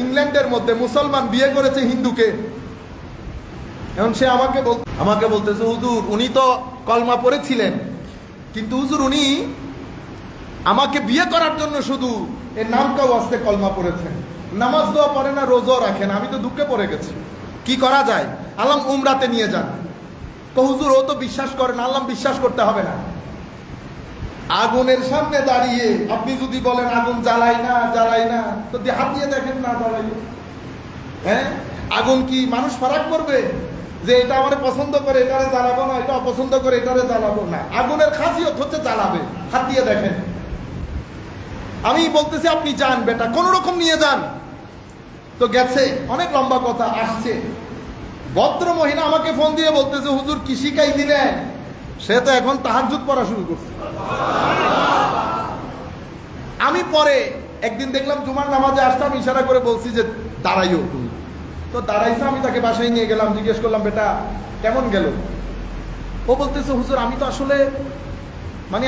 ইংল্যান্ডের মধ্যে মুসলমান বিয়ে করেছে হিন্দুকে। এখন সে আমাকে বলতেছে, হুজুর উনি তো কলমা পড়েছিলেন, কিন্তু হুজুর উনি আমাকে বিয়ে করার জন্য শুধু এর নামটাও আসতে কলমা পড়েছেন, নামাজ দোয়া পড়ে না, রোজাও রাখেন। আমি তো দুঃখে পড়ে গেছি, কি করা যায়? আল্লাহ উমরাতে নিয়ে যান। তো হুজুর ও তো বিশ্বাস করেন। আল্লাহ বিশ্বাস করতে হবে না। আগুনের সামনে দাঁড়িয়ে আপনি যদি বলেন আগুন জ্বালাই না তো হাত দিয়ে দেখেন না জ্বালাই। হ্যাঁ, আগুন কি মানুষ ফারাক করবে যে এটা আমার পছন্দ করে এটারে জ্বালাবো না, এটা অপছন্দ করে এটারে জ্বালাবো না? আগুনের খাসিয়ত হচ্ছে জ্বালাবে, হাত দিয়ে দেখেন। আমি বলতেছি আপনি যান বেটা, কোন রকম নিয়ে যান। তো গেছে, অনেক লম্বা কথা। আসছে ভদ্র মহিলা আমাকে ফোন দিয়ে বলতেছে, হুজুর কি শিখাই দিলেন? সে তো এখন তাহাজ্জুদ পড়া শুরু করছে। আমি পরে একদিন দেখলাম জুমার নামাজে আসতাম, ইশারা করে বলছি যে দাঁড়াইও তুমি। তো দাঁড়াইছে, আমি তাকে বাসায় নিয়ে গেলাম, জিজ্ঞেস করলাম বেটা কেমন গেল? ও বলতেছে, হুজুর আমি তো আসলে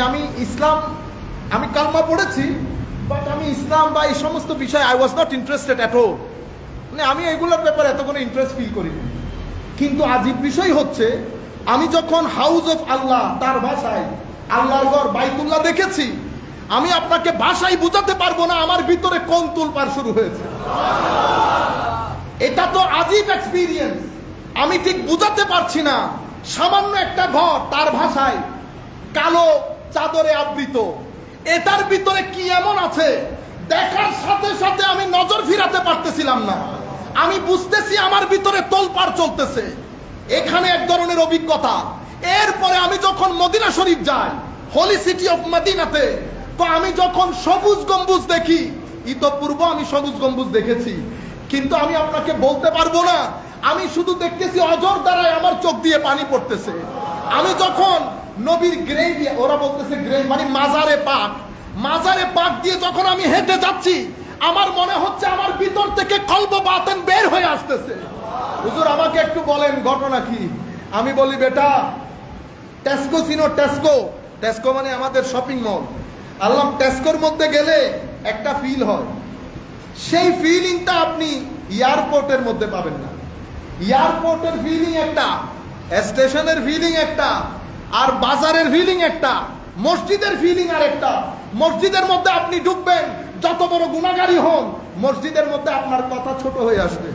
আমি ইসলাম, আমি কালমা পড়েছি, বাট আমি ইসলাম বা এই সমস্ত বিষয় I was not interested at all. আমি এগুলোর ব্যাপারে এত কোনো ইন্টারেস্ট ফিল করিনি। কিন্তু আজীব বিষয় হচ্ছে, আমি যখন হাউস অফ আল্লাহ, তার ভাষায় আল্লাহর ঘর বাইতুল্লাহ দেখেছি, আমি আপনাকে ভাষায় বুঝাতে পারবো না আমার ভিতরে কোন তুলপার শুরু হয়েছে। এটা তো আজীব এক্সপিরিয়েন্স, আমি ঠিক বুঝাতে পারছি না। সামান্য একটা ঘর, তার ভাষায় কালো চাদরে আবৃত, এটার ভিতরে কি এমন আছে দেখার সাথে সাথে আমি নজর ফিরাতে পারতেছিলাম না। আমি বুঝতেছি আমার ভিতরে তোলপাড় চলতেছে। এখানে এক ধরনের অভিজ্ঞতা। এরপরে আমি যখন মদিনা শরীফ যাই, হোলি সিটি অফ মদিনাতে, তো আমি যখন সবুজ গম্বুজ দেখি, ইতপূর্ব আমি সবুজ গম্বুজ দেখেছি, কিন্তু আমি আপনাকে বলতে পারবো না। আমি শুধু দেখতেছি অজর দ্বারাই আমার চোখ দিয়ে পানি পড়তেছে। আমি যখন নবীর গ্রেভ, ওরা বলতেছে গ্রেভ মাজারে পাক দিয়ে যখন আমি হেঁটে যাচ্ছি, আমার মনে হচ্ছে আমার ভিতর থেকে কলব বাতেন বের হয়ে আসতেছে। হুজুর আমাকে একটু বলেন ঘটনা কি? আমি বলি বেটা, টেস্কো চিনো? টেস্কো মানে আমাদের শপিং মল। আল্লাহ টেস্কোর মধ্যে গেলে একটা ফিল হয়, সেই ফিলিংটা আপনি এয়ারপোর্টের মধ্যে পাবেন না। এয়ারপোর্টের ফিলিং একটা, স্টেশনের ফিলিং একটা, আর বাজারের ফিলিং একটা, মসজিদের ফিলিং আর একটা। মসজিদের মধ্যে আপনি ঢুকবেন, যত বড় গুনাহগারী হন, মসজিদের মধ্যে আপনার কথা ছোট হয়ে আসবে।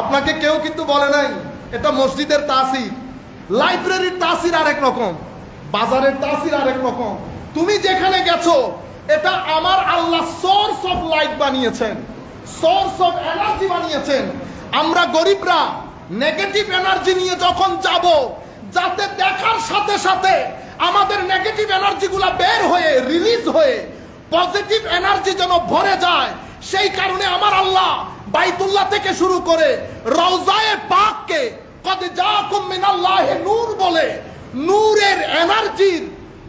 আপনাকে কেউ কিন্তু বলে নাই এটা মসজিদের তাসির। লাইব্রেরির তাসির আরেক রকম, বাজারের তাসির আরেক রকম। তুমি যেখানে গেছো, এটা আমার আল্লাহ সোর্স অফ লাইট বানিয়েছেন, সোর্স অফ এনার্জি বানিয়েছেন। আমরা গরিবরা নেগেটিভ এনার্জি নিয়ে যখন যাব, যাতে দেখার সাথে সাথে আমাদের নেগেটিভ এনার্জি গুলা বের হয়ে, রিলিজ হয়ে পজিটিভ এনার্জি যেন ভরে যায়, সেই কারণে আমার আল্লাহ বাইতুল্লাহ থেকে শুরু করে রওজায়ে পাককে কদ জাকুম মিনাল্লাহি নূর বলে নূরের এনার্জির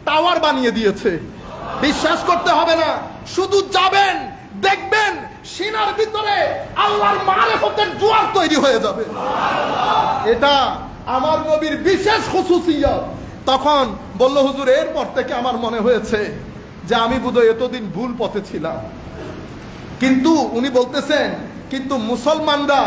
টাওয়ার বানিয়ে দিয়েছে। বিশ্বাস করতে হবে না, শুধু যাবেন, দেখবেন সিনার ভিতরে আল্লাহর মারিফতের জোয়ার তৈরি হয়ে যাবে। এটা আমার নবীর বিশেষ খুসুসিয়ত। তখন বলল, হুজুর এরপর থেকে আমার মনে হয়েছে যে আমি বোধহয় এতদিন ভুল পথে ছিলাম। কিন্তু উনি বলতেছেন, কিন্তু মুসলমানরা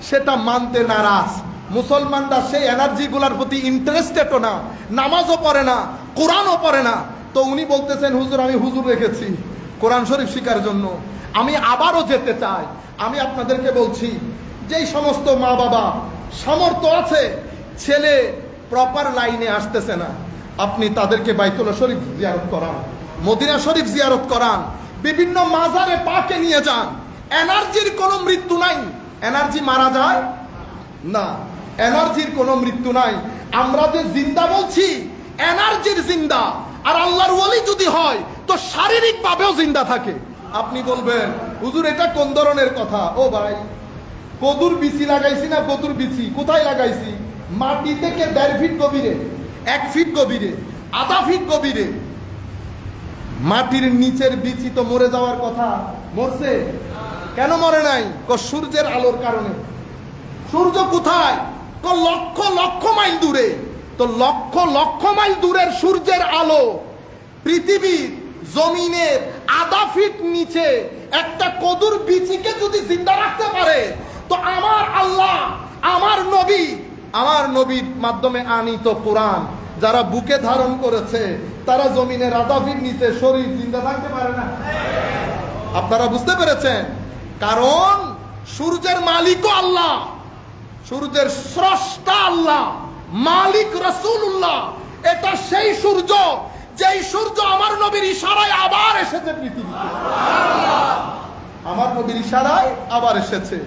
সেটা মানতে নারাজ। মুসলমানরা সেই এনার্জি গুলার প্রতি ইন্টারেস্টেডও না, নামাজও পড়ে না, কোরআনও পড়ে না। তো উনি বলতেছেন, হুজুর আমি হুজুর রেখেছি কোরআন শরীফ শিখার জন্য, আমি আবারও যেতে চাই। আমি আপনাদেরকে বলছি, যেই সমস্ত মা বাবা সামর্থ্য আছে, ছেলে প্রপার লাইনে আসতেছে না, আপনি তাদেরকে বাইতুল্লাহ শরীফ জিয়ারত করান, মদিনা শরীফ জিয়ারত করান, বিভিন্ন মাজারে পাকে নিয়ে যান। এনার্জির কোনো মৃত্যু নাই। এনার্জি মারা যায় না, এনার্জির কোনো মৃত্যু নাই। আমরা যে জিন্দা বলছি, এনার্জির জিন্দা। আর আল্লাহর ওয়ালি যদি হয় তো শারীরিক ভাবেও জিন্দা থাকে। আপনি বলবেন, হুজুর এটা কোন ধরনের কথা? ও ভাই, কদুর বিচি লাগাইছি না? কদুর বিচি কোথায় লাগাইছি? মাটি থেকে 1.5 ফিট গভীরে, 1 ফিট গভীরে, আধা ফিট গভীরে। মাটির নিচের বিচি তো মরে যাওয়ার কথা, মরছে? কেন মরে নাই? সূর্যের আলোর কারণে। সূর্য কোথায়? লক্ষ লক্ষ মাইল দূরে। তো লক্ষ লক্ষ মাইল দূরের সূর্যের আলো পৃথিবীর জমিনের আধা ফিট নিচে একটা কদুর বিচিকে নবী, আমার নবীর মাধ্যমে আনিত কোরআন যারা বুকে ধারণ করেছে তারা জমিনের আদাফির নিচে শরীর জিন্দা থাকতে পারে না। আপনারা বুঝতে পেরেছেন? কারণ সূর্যের মালিকও আল্লাহ, সূর্যের স্রষ্টা আল্লাহ, মালিক রাসূলুল্লাহ। এটা সেই সূর্য যেই সূর্য আমার নবীর ইশারায় আবার এসেছে পৃথিবীতে, আমার নবীর ইশারায় আবার এসেছে।